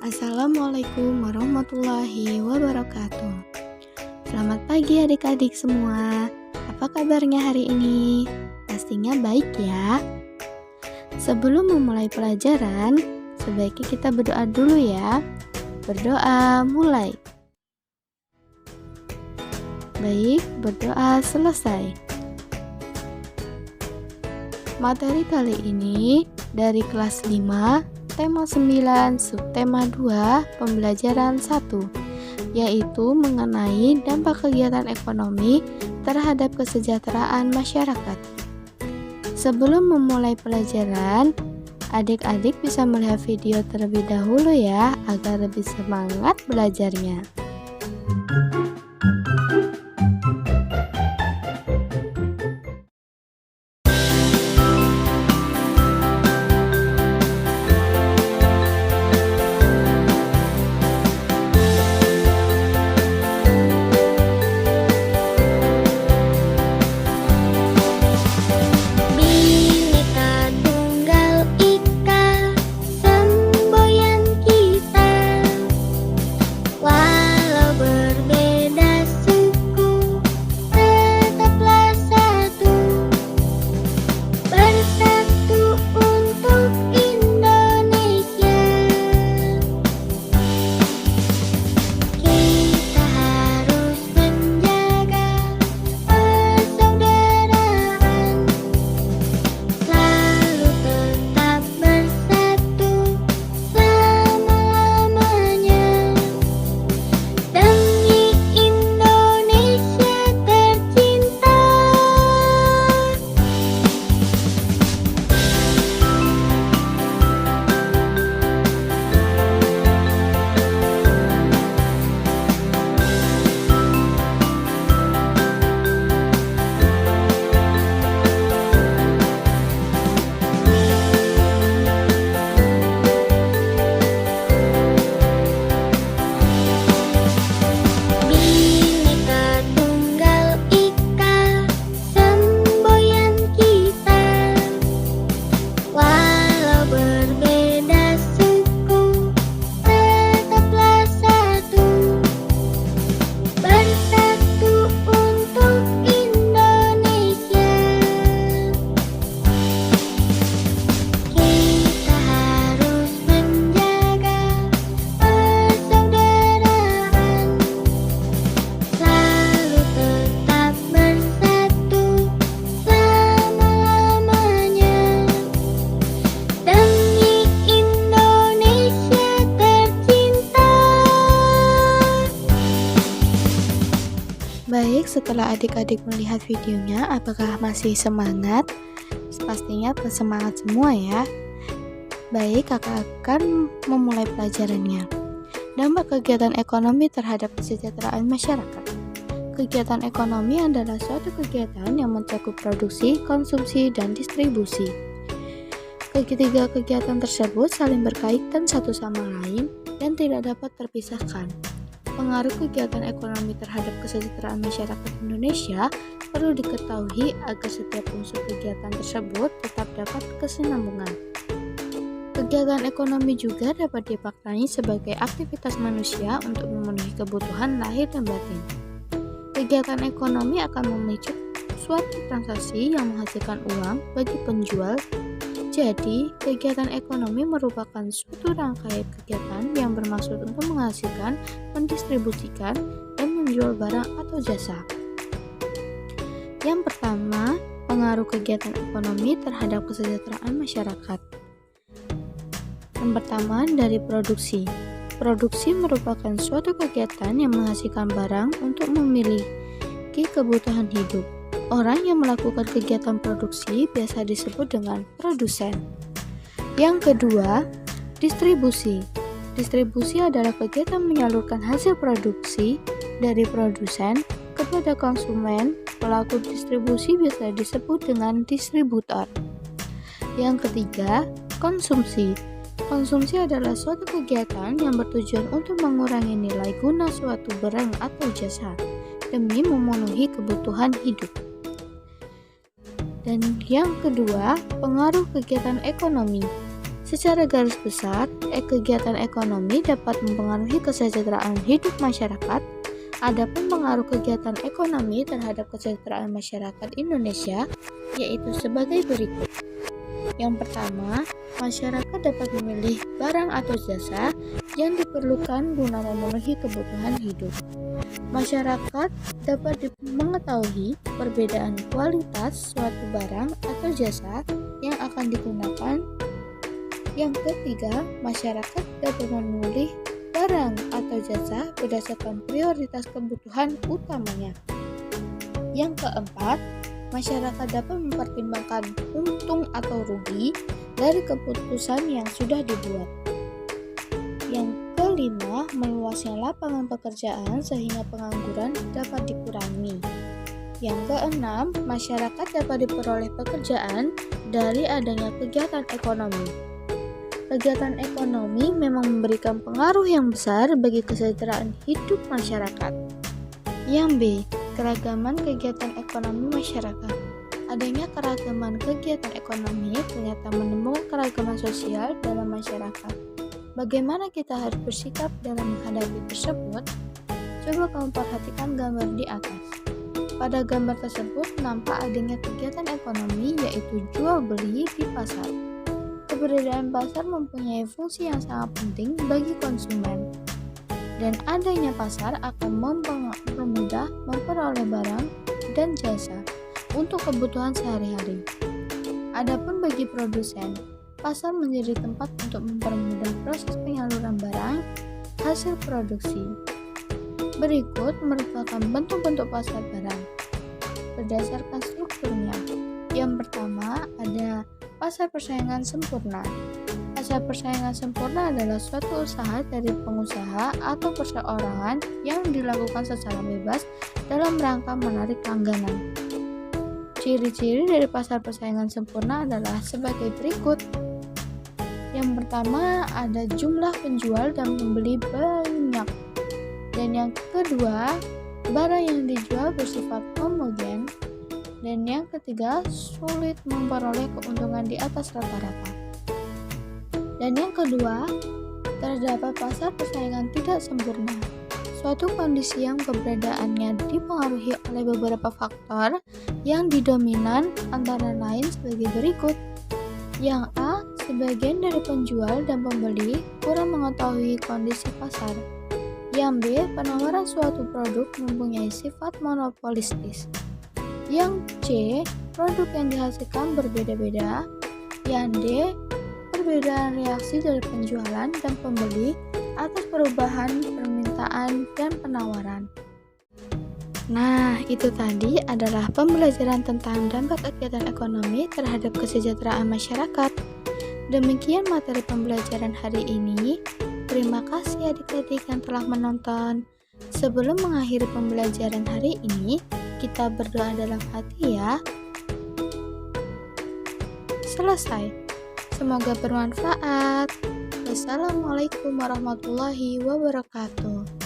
Assalamualaikum warahmatullahi wabarakatuh. Selamat pagi adik-adik semua. Apa kabarnya hari ini? Pastinya baik ya. Sebelum memulai pelajaran, sebaiknya kita berdoa dulu ya. Berdoa mulai. Baik, berdoa selesai. Materi kali ini dari kelas 5, tema 9, subtema 2, pembelajaran 1, yaitu mengenai dampak kegiatan ekonomi terhadap kesejahteraan masyarakat. Sebelum memulai pelajaran, adik-adik bisa melihat video terlebih dahulu ya, agar lebih semangat belajarnya. Baik, setelah adik-adik melihat videonya, apakah masih semangat? Pastinya semangat semua ya. Baik, kakak akan memulai pelajarannya. Dampak kegiatan ekonomi terhadap kesejahteraan masyarakat. Kegiatan ekonomi adalah suatu kegiatan yang mencakup produksi, konsumsi, dan distribusi. Ketiga kegiatan tersebut saling berkaitan satu sama lain dan tidak dapat terpisahkan. Pengaruh kegiatan ekonomi terhadap kesejahteraan masyarakat Indonesia perlu diketahui agar setiap unsur kegiatan tersebut tetap dapat kesinambungan. Kegiatan ekonomi juga dapat dimaknai sebagai aktivitas manusia untuk memenuhi kebutuhan lahir dan batin. Kegiatan ekonomi akan memicu suatu transaksi yang menghasilkan uang bagi penjual. Jadi, kegiatan ekonomi merupakan suatu rangkaian kegiatan yang bermaksud untuk menghasilkan, mendistribusikan, dan menjual barang atau jasa. Yang pertama, pengaruh kegiatan ekonomi terhadap kesejahteraan masyarakat. Yang pertama, dari produksi. Produksi merupakan suatu kegiatan yang menghasilkan barang untuk memiliki kebutuhan hidup. Orang yang melakukan kegiatan produksi biasa disebut dengan produsen. Yang kedua, distribusi. Distribusi adalah kegiatan menyalurkan hasil produksi dari produsen kepada konsumen. Pelaku distribusi biasa disebut dengan distributor. Yang ketiga, konsumsi. Konsumsi adalah suatu kegiatan yang bertujuan untuk mengurangi nilai guna suatu barang atau jasa demi memenuhi kebutuhan hidup. Dan yang kedua, pengaruh kegiatan ekonomi. Secara garis besar, kegiatan ekonomi dapat mempengaruhi kesejahteraan hidup masyarakat. Adapun pengaruh kegiatan ekonomi terhadap kesejahteraan masyarakat Indonesia yaitu sebagai berikut. Yang pertama, masyarakat dapat memilih barang atau jasa yang diperlukan guna memenuhi kebutuhan hidup. Masyarakat dapat mengetahui perbedaan kualitas suatu barang atau jasa yang akan digunakan. Yang ketiga, masyarakat dapat memilih barang atau jasa berdasarkan prioritas kebutuhan utamanya. Yang keempat, masyarakat dapat mempertimbangkan untung atau rugi dari keputusan yang sudah dibuat. Yang kelima, meluasnya lapangan pekerjaan sehingga pengangguran dapat dikurangi. Yang keenam, masyarakat dapat diperoleh pekerjaan dari adanya kegiatan ekonomi. Kegiatan ekonomi memang memberikan pengaruh yang besar bagi kesejahteraan hidup masyarakat. Yang B, keragaman kegiatan ekonomi masyarakat. Adanya keragaman kegiatan ekonomi ternyata menimbulkan keragaman sosial dalam masyarakat. Bagaimana kita harus bersikap dalam menghadapi tersebut? Coba kamu perhatikan gambar di atas. Pada gambar tersebut nampak adanya kegiatan ekonomi yaitu jual beli di pasar. Keberadaan pasar mempunyai fungsi yang sangat penting bagi konsumen, dan adanya pasar akan mempermudah memperoleh barang dan jasa untuk kebutuhan sehari-hari. Adapun bagi produsen, pasar menjadi tempat untuk mempermudah proses penyaluran barang hasil produksi. Berikut merupakan bentuk-bentuk pasar barang berdasarkan strukturnya. Yang pertama ada pasar persaingan sempurna. Pasar persaingan sempurna adalah suatu usaha dari pengusaha atau perseorangan yang dilakukan secara bebas dalam rangka menarik langganan. Ciri-ciri dari pasar persaingan sempurna adalah sebagai berikut. Yang pertama ada jumlah penjual dan pembeli banyak. Dan yang kedua, barang yang dijual bersifat homogen. Dan yang ketiga, sulit memperoleh keuntungan di atas rata-rata. Dan yang kedua, terdapat pasar persaingan tidak sempurna. Suatu kondisi yang keberadaannya dipengaruhi oleh beberapa faktor yang didominan antara lain sebagai berikut. Yang A, sebagian dari penjual dan pembeli kurang mengetahui kondisi pasar. Yang B, penawaran suatu produk mempunyai sifat monopolistis. Yang C, produk yang dihasilkan berbeda-beda. Yang D, perbedaan reaksi dari penjualan dan pembeli atas perubahan permintaan dan penawaran. Nah, itu tadi adalah pembelajaran tentang dampak kegiatan ekonomi terhadap kesejahteraan masyarakat. Demikian materi pembelajaran hari ini. Terima kasih adik-adik yang telah menonton. Sebelum mengakhiri pembelajaran hari ini, kita berdoa dalam hati ya. Selesai. Semoga bermanfaat. Wassalamualaikum warahmatullahi wabarakatuh.